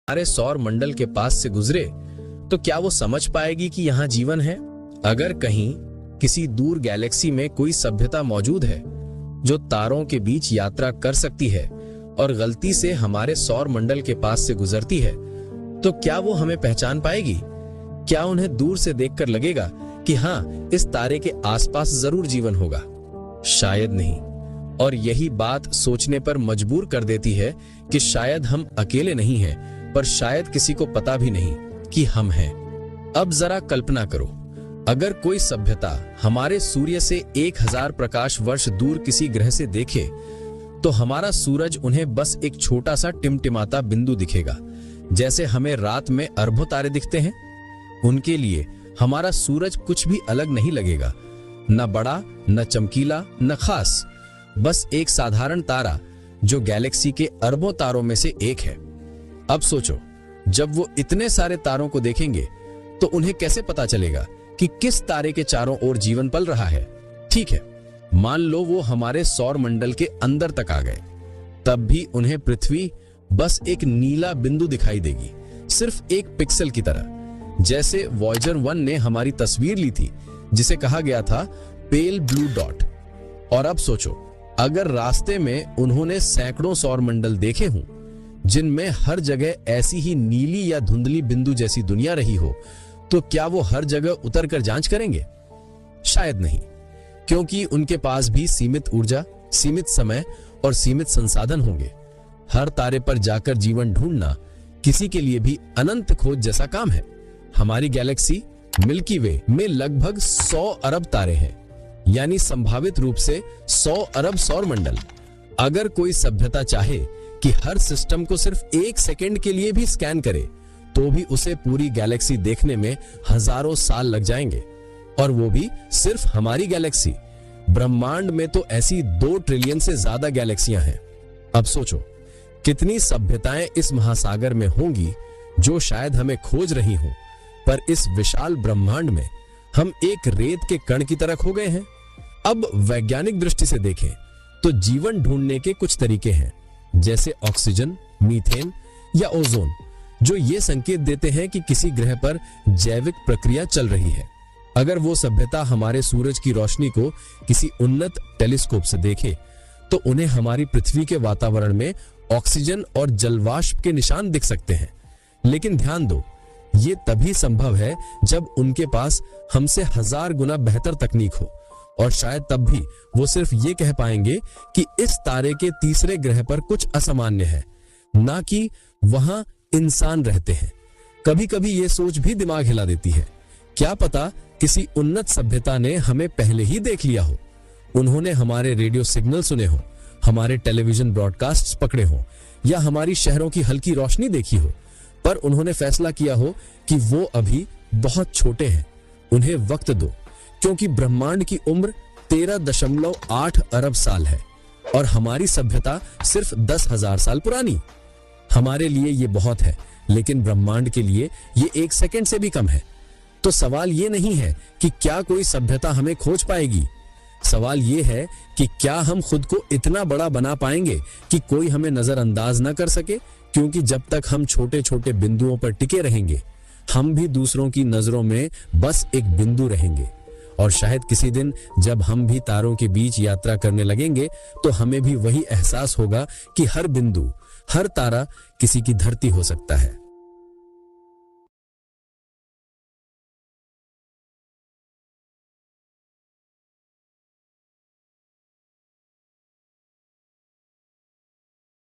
हमारे सौर मंडल के पास से गुजरे तो क्या वो समझ पाएगी कि यहाँ जीवन है? अगर कहीं किसी दूर गैलेक्सी में कोई सभ्यता मौजूद है जो तारों के बीच यात्रा कर सकती है और गलती से हमारे सौर मंडल के पास से गुजरती है, तो क्या वो हमें पहचान पाएगी? क्या उन्हें दूर से देखकर लगेगा कि हाँ, इस तारे के आसपास जरूर जीवन होगा? शायद नहीं। और यही बात सोचने पर मजबूर कर देती है कि शायद हम अकेले नहीं हैं, पर शायद किसी को पता भी नहीं कि हम हैं। अब जरा कल्पना करो, अगर कोई सभ्यता हमारे सूर्य से 1000 प्रकाश वर्ष दूर किसी ग्रह से देखे, तो हमारा सूरज उन्हें बस एक छोटा सा टिमटिमाता बिंदु दिखेगा, जैसे हमें रात में अरबों तारे दिखते हैं। उनके लिए हमारा सूरज कुछ भी अलग नहीं लगेगा, न बड़ा, न चमकीला, न खास, बस एक साधारण तारा जो गैलेक्सी के अरबों तारों में से एक है। अब सोचो, जब वो इतने सारे तारों को देखेंगे तो उन्हें कैसे पता चलेगा कि किस तारे के चारों ओर जीवन पल रहा है? ठीक है, मान लो वो हमारे सौर मंडल के अंदर तक आ गए, तब भी उन्हें पृथ्वी बस एक नीला बिंदु दिखाई देगी, सिर्फ एक पिक्सल की तरह, जैसे वॉयेजर 1 ने हमारी तस्वीर ली थी जिसे कहा गया था पेल ब्लू डॉट। और अब सोचो, अगर रास्ते में उन्होंने सैकड़ों सौर मंडल देखे हों जिनमें हर जगह ऐसी ही नीली या धुंधली बिंदु जैसी दुनिया रही हो, तो क्या वो हर जगह उतरकर जांच करेंगे? शायद नहीं, क्योंकि उनके पास भी सीमित ऊर्जा, सीमित समय और सीमित संसाधन होंगे। हर तारे पर जाकर जीवन ढूंढना किसी के लिए भी अनंत खोज जैसा काम है। हमारी गैलेक्सी मिल्की वे में लगभग 100 अरब तारे हैं, यानी संभावित रूप से 100 अरब सौर मंडल। अगर कोई सभ्यता चाहे कि हर सिस्टम को सिर्फ 1 सेकंड के लिए भी स्कैन करे, तो भी उसे पूरी गैलेक्सी देखने में हजारों साल लग जाएंगे, और वो भी सिर्फ हमारी गैलेक्सी। ब्रह्मांड में तो ऐसी 2 ट्रिलियन से ज्यादा गैलेक्सियां हैं। अब सोचो, कितनी सभ्यताएं इस महासागर में होंगी जो शायद हमें खोज रही हों, पर इस विशाल ब्रह्मांड में हम एक रेत के कण की तरह खो गए हैं। अब वैज्ञानिक दृष्टि से देखें तो जीवन ढूंढने के कुछ तरीके हैं, जैसे ऑक्सीजन, मीथेन या ओजोन, जो ये संकेत देते हैं कि किसी ग्रह पर जैविक प्रक्रिया चल रही है। अगर वो सभ्यता हमारे सूरज की रोशनी को किसी उन्नत टेलीस्कोप से देखे, तो उन्हें हमारी पृथ्वी के वातावरण में ऑक्सीजन और जलवाष्प के निशान दिख सकते हैं। लेकिन ध्यान दो, ये तभी संभव है जब उनके पास हमसे 1000 गुना बेहतर तकनीक हो, और शायद तब भी वो सिर्फ ये कह पाएंगे कि इस तारे के तीसरे ग्रह पर कुछ असामान्य है, ना कि वहां इंसान रहते हैं। कभी कभी ये सोच भी दिमाग हिला देती है, क्या पता किसी उन्नत सभ्यता ने हमें पहले ही देख लिया हो। उन्होंने हमारे रेडियो सिग्नल सुने हो, हमारे टेलीविजन ब्रॉडकास्ट पकड़े हो, या हमारी शहरों की हल्की रोशनी देखी हो, पर उन्होंने फैसला किया हो कि वो अभी बहुत छोटे हैं, उन्हें वक्त दो, क्योंकि ब्रह्मांड की उम्र 13.8 अरब साल है और हमारी सभ्यता सिर्फ 10,000 साल पुरानी। हमारे लिए ये बहुत है, लेकिन ब्रह्मांड के लिए ये 1 सेकंड से भी कम है। तो सवाल ये नहीं है कि क्या कोई सभ्यता हमें खोज पाएगी, सवाल ये है कि क्या हम खुद को इतना बड़ा बना पाएंगे कि कोई हमें नजरअंदाज ना कर सके, क्योंकि जब तक हम छोटे छोटे बिंदुओं पर टिके रहेंगे, हम भी दूसरों की नजरों में बस एक बिंदु रहेंगे। और शायद किसी दिन जब हम भी तारों के बीच यात्रा करने लगेंगे, तो हमें भी वही एहसास होगा कि हर बिंदु, हर तारा किसी की धरती हो सकता है।